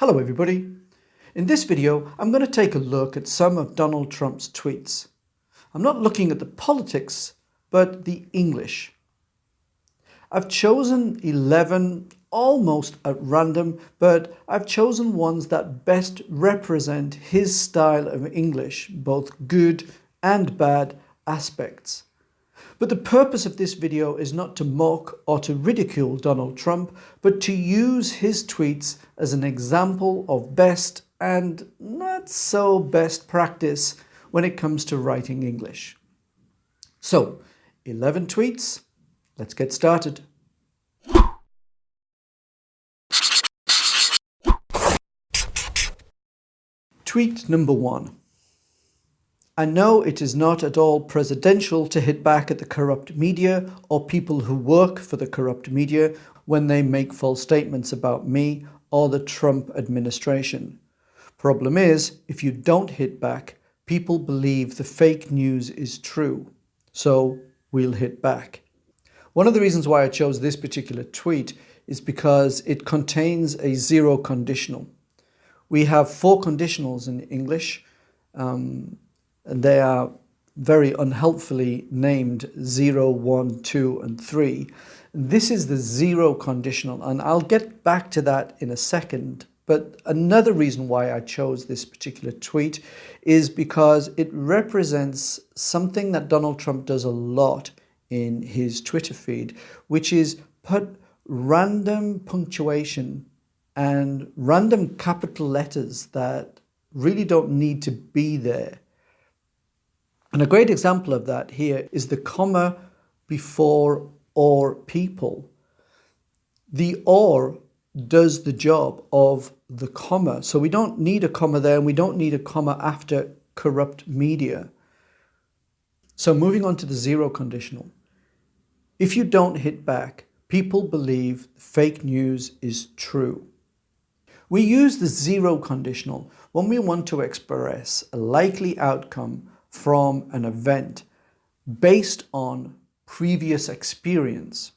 Hello everybody. In this video, I'm going to take a look at some of Donald Trump's tweets. I'm not looking at the politics, but the English. I've chosen 11 almost at random, but I've chosen ones that best represent his style of English, both good and bad aspects. But the purpose of this video is not to mock or to ridicule Donald Trump, but to use his tweets as an example of best and not so best practice when it comes to writing English. So, 11 tweets. Let's get started. Tweet number 1. I know it is not at all presidential to hit back at the corrupt media or people who work for the corrupt media when they make false statements about me or the Trump administration. Problem is, if you don't hit back, people believe the fake news is true. So we'll hit back. One of the reasons why I chose this particular tweet is because it contains a zero conditional. We have 4 conditionals in English. And they are very unhelpfully named 0, 1, 2, and 3. This is the zero conditional, and I'll get back to that in a second. But another reason why I chose this particular tweet is because it represents something that Donald Trump does a lot in his Twitter feed, which is put random punctuation and random capital letters that really don't need to be there. And a great example of that here is the comma before or people. The or does the job of the comma. So we don't need a comma there, and we don't need a comma after corrupt media. So moving on to the zero conditional. If you don't hit back, people believe fake news is true. We use the zero conditional when we want to express a likely outcome from an event based on previous experience.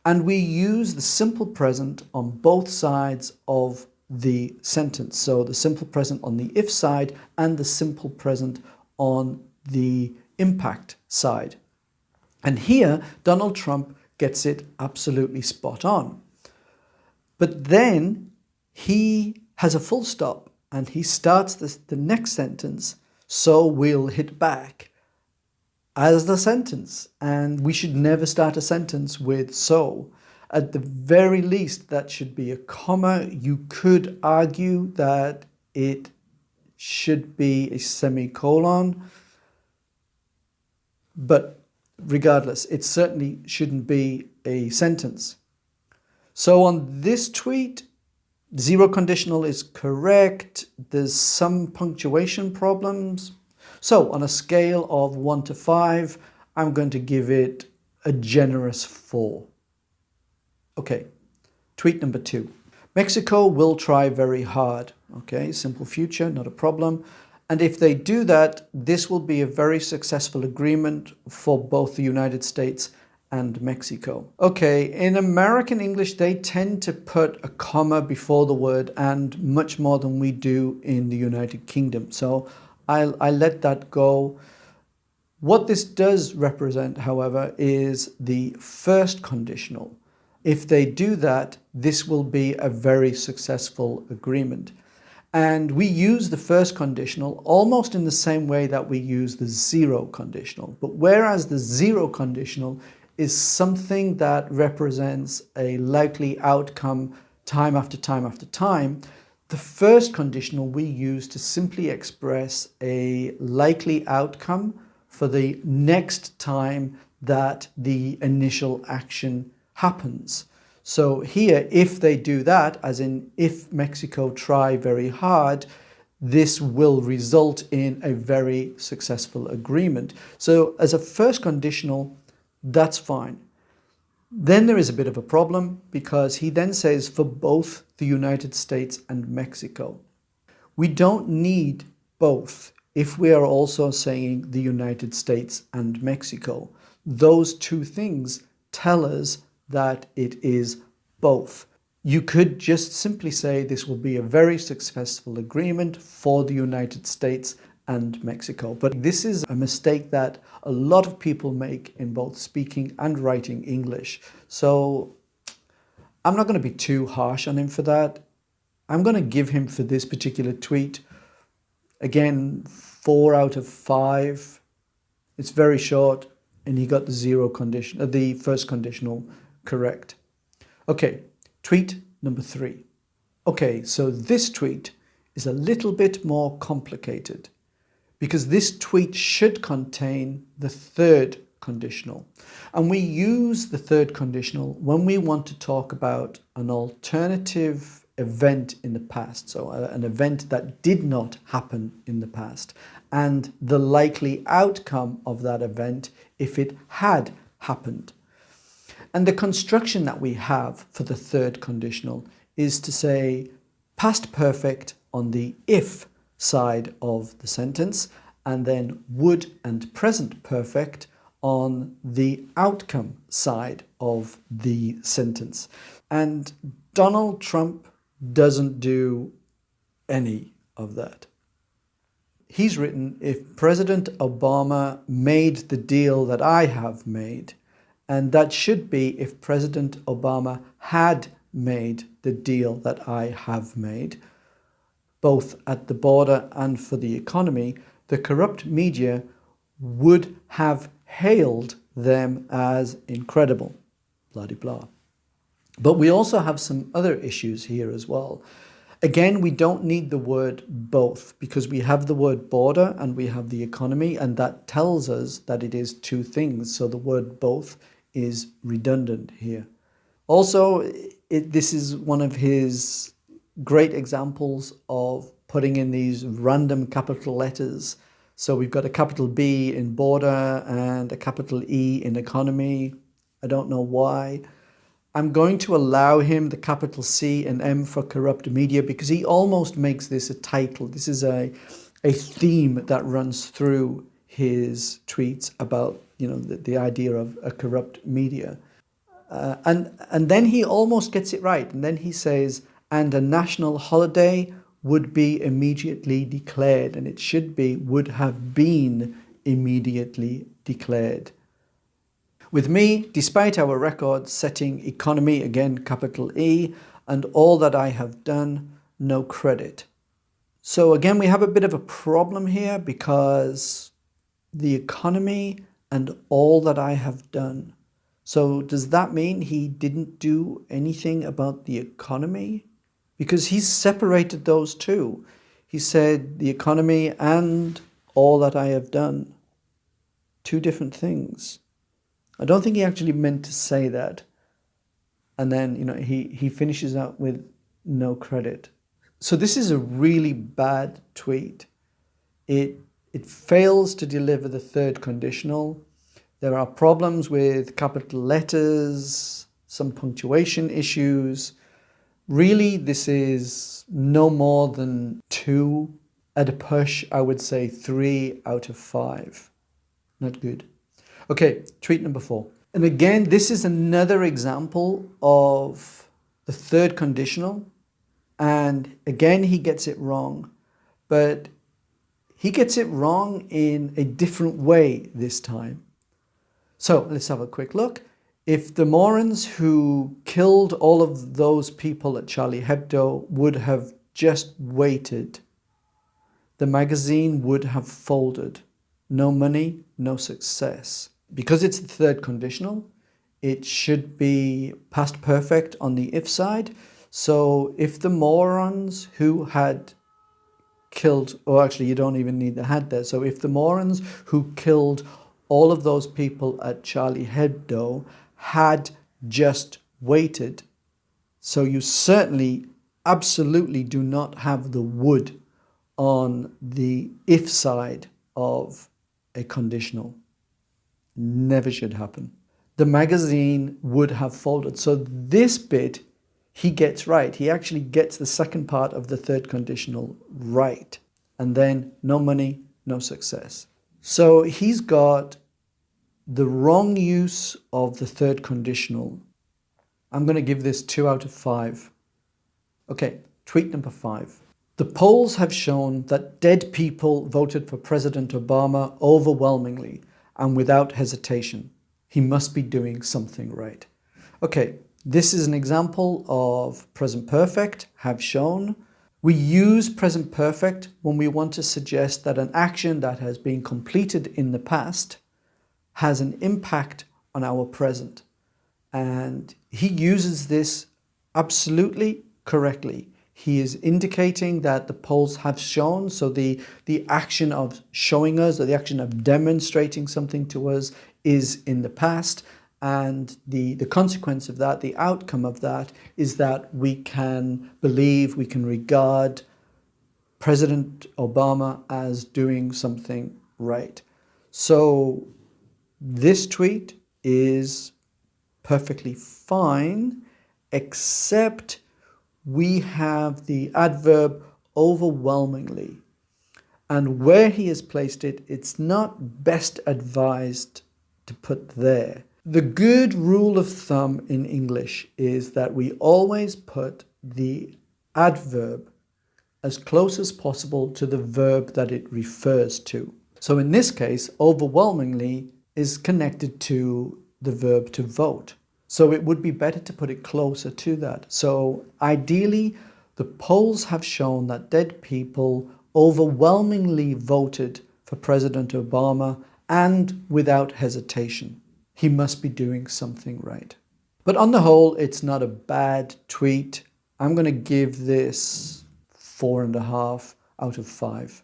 And we use the simple present on both sides of the sentence. So the simple present on the if side and the simple present on the impact side. And here, Donald Trump gets it absolutely spot on. But then he has a full stop and he starts the next sentence, so we'll hit back, as the sentence. And we should never start a sentence with so. At the very least, that should be a comma. You could argue that it should be a semicolon, but regardless, it certainly shouldn't be a sentence. So on this tweet, zero conditional is correct. There's some punctuation problems. So on a scale of 1 to 5, I'm going to give it a generous 4. Okay, tweet number 2. Mexico will try very hard. Okay, simple future, not a problem. And if they do that, this will be a very successful agreement for both the United States and Mexico. Okay, in American English, they tend to put a comma before the word and much more than we do in the United Kingdom. So I let that go. What this does represent, however, is the first conditional. If they do that, this will be a very successful agreement. And we use the first conditional almost in the same way that we use the zero conditional. But whereas the zero conditional is something that represents a likely outcome time after time after time, the first conditional we use to simply express a likely outcome for the next time that the initial action happens. So here, if they do that, as in if Mexico try very hard, this will result in a very successful agreement. So as a first conditional, that's fine. Then there is a bit of a problem because he then says for both the United States and Mexico. We don't need both if we are also saying the United States and Mexico. Those two things tell us that it is both. You could just simply say this will be a very successful agreement for the United States and Mexico. But this is a mistake that a lot of people make in both speaking and writing English. So I'm not going to be too harsh on him for that. I'm going to give him, for this particular tweet, again, 4 out of 5. It's very short, and he got the first conditional correct. Okay, tweet number 3. Okay, so this tweet is a little bit more complicated because this tweet should contain the third conditional. And we use the third conditional when we want to talk about an alternative event in the past, so an event that did not happen in the past, and the likely outcome of that event if it had happened. And the construction that we have for the third conditional is to say past perfect on the if side of the sentence, and then would and present perfect on the outcome side of the sentence. And Donald Trump doesn't do any of that. He's written, if President Obama made the deal that I have made, and that should be if President Obama had made the deal that I have made, both at the border and for the economy, the corrupt media would have hailed them as incredible, blah-de-blah. But we also have some other issues here as well. Again, we don't need the word both because we have the word border and we have the economy, and that tells us that it is two things. So the word both is redundant here. Also, this is one of his great examples of putting in these random capital letters. So we've got a capital B in border and a capital E in economy. I don't know why. I'm going to allow him the capital C and M for corrupt media because he almost makes this a title. This is a theme that runs through his tweets about, the idea of a corrupt media. And then he almost gets it right. And then he says, and a national holiday would be immediately declared. And it should be, would have been immediately declared. With me, despite our record setting economy, again, capital E, and all that I have done, no credit. So again, we have a bit of a problem here because the economy and all that I have done. So does that mean he didn't do anything about the economy? Because he's separated those two. He said the economy and all that I have done. Two different things. I don't think he actually meant to say that. And then, he finishes out with no credit. So this is a really bad tweet. It fails to deliver the third conditional. There are problems with capital letters, some punctuation issues. Really, this is no more than 2. At a push, I would say 3 out of 5. Not good. Okay, tweet number 4. And again, this is another example of the third conditional. And again, he gets it wrong. But he gets it wrong in a different way this time. So let's have a quick look. If the morons who killed all of those people at Charlie Hebdo would have just waited, the magazine would have folded. No money, no success. Because it's the third conditional, it should be past perfect on the if side. So if the morons who had killed, or actually you don't even need the had there. So if the morons who killed all of those people at Charlie Hebdo had just waited. So you certainly, absolutely do not have the would on the if side of a conditional. Never should happen. The magazine would have folded. So this bit he gets right. He actually gets the second part of the third conditional right. And then no money, no success. So he's got the wrong use of the third conditional. I'm going to give this 2 out of 5. Okay, tweet number 5. The polls have shown that dead people voted for President Obama overwhelmingly and without hesitation. He must be doing something right. Okay, this is an example of present perfect, have shown. We use present perfect when we want to suggest that an action that has been completed in the past has an impact on our present. And he uses this absolutely correctly. He is indicating that the polls have shown, so the action of showing us, or the action of demonstrating something to us, is in the past. And the consequence of that, the outcome of that, is that we can believe, we can regard President Obama as doing something right. So this tweet is perfectly fine, except we have the adverb overwhelmingly. And where he has placed it, it's not best advised to put there. The good rule of thumb in English is that we always put the adverb as close as possible to the verb that it refers to. So in this case, overwhelmingly is connected to the verb to vote. So it would be better to put it closer to that. So ideally, the polls have shown that dead people overwhelmingly voted for President Obama and without hesitation. He must be doing something right. But on the whole, it's not a bad tweet. I'm going to give this 4.5 out of 5.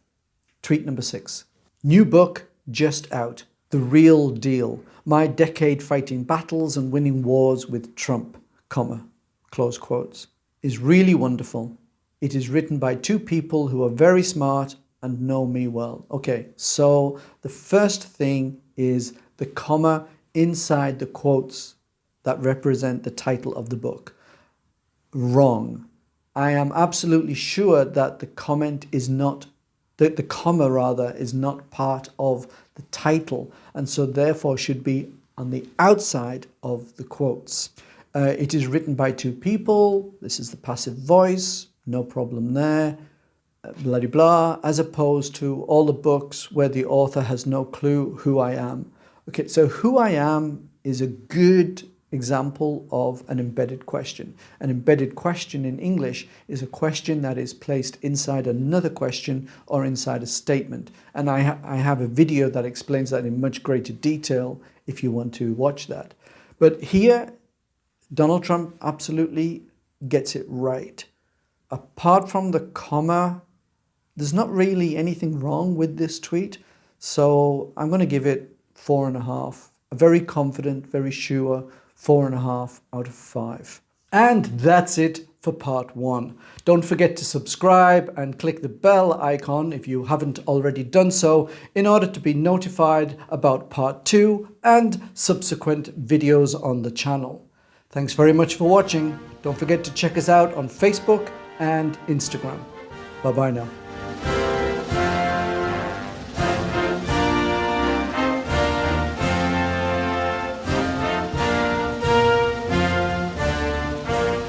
Tweet number 6. New book just out. The Real Deal. My decade fighting battles and winning wars with Trump, comma, close quotes, is really wonderful. It is written by 2 people who are very smart and know me well. Okay, so the first thing is the comma inside the quotes that represent the title of the book. Wrong. I am absolutely sure that the comment is not, that the comma rather is not part of the title, and so therefore should be on the outside of the quotes. It is written by 2 people. This is the passive voice, no problem there, blah, blah, blah, as opposed to all the books where the author has no clue who I am. Okay, so who I am is a good example of an embedded question. An embedded question in English is a question that is placed inside another question or inside a statement. And I have a video that explains that in much greater detail if you want to watch that. But here, Donald Trump absolutely gets it right. Apart from the comma, there's not really anything wrong with this tweet. So I'm going to give it 4.5. A very confident, very sure 4.5 out of 5. And that's it for part 1. Don't forget to subscribe and click the bell icon if you haven't already done so in order to be notified about part 2 and subsequent videos on the channel. Thanks very much for watching. Don't forget to check us out on Facebook and Instagram. Bye bye now.